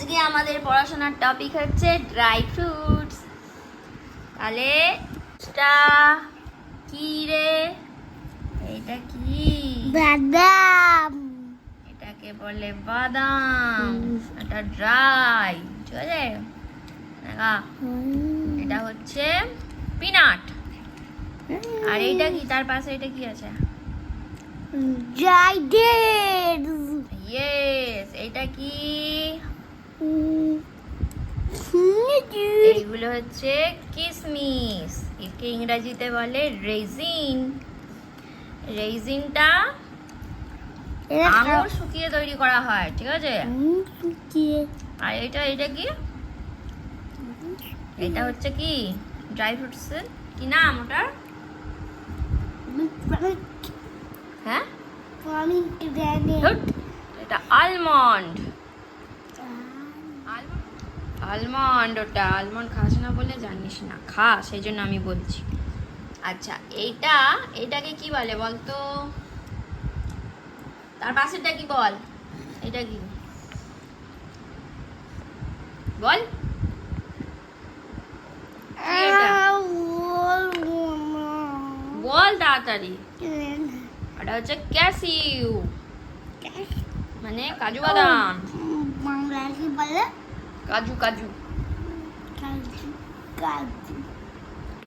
আজকে আমাদের পড়াশোনার টপিক হচ্ছে ড্রাই ফ্রুটস। তাহলে এটা কি রে? এটা কি? বাদাম। এটাকে বলে বাদাম। এটা ড্রাই, ঠিক আছে? দেখা, এটা হচ্ছে পিনাট। আর এইটা কি? তার পাশে এটা কি আছে? Dry dates. ইয়েস। এইটা কি? এইগুলো হচ্ছে কিসমিস। একে ইংরেজিতে বলে রেজিন। রেজিনটা আঙুর শুকিয়ে তৈরি করা হয়, ঠিক আছে? আর এটা কি? এটা হচ্ছে কি? ড্রাই ফ্রুটস কি নাম ওটার? হ্যাঁ, এটা আলমন্ড। আলমন্ড, ওটা আলমন্ড খাস না বলে জানিস না, খা, সেই জন্য আমি বলছি। আচ্ছা, এটাকে কি বলে বলতো? তার পাশেরটা কি বল? এটা কি বল? কি এটা? বল তাড়াতাড়ি। এটা হচ্ছে ক্যাসিউ, মানে কাজু বাদাম। বাংলা কি বলে? কাজু কাজু। কাজু কাজু।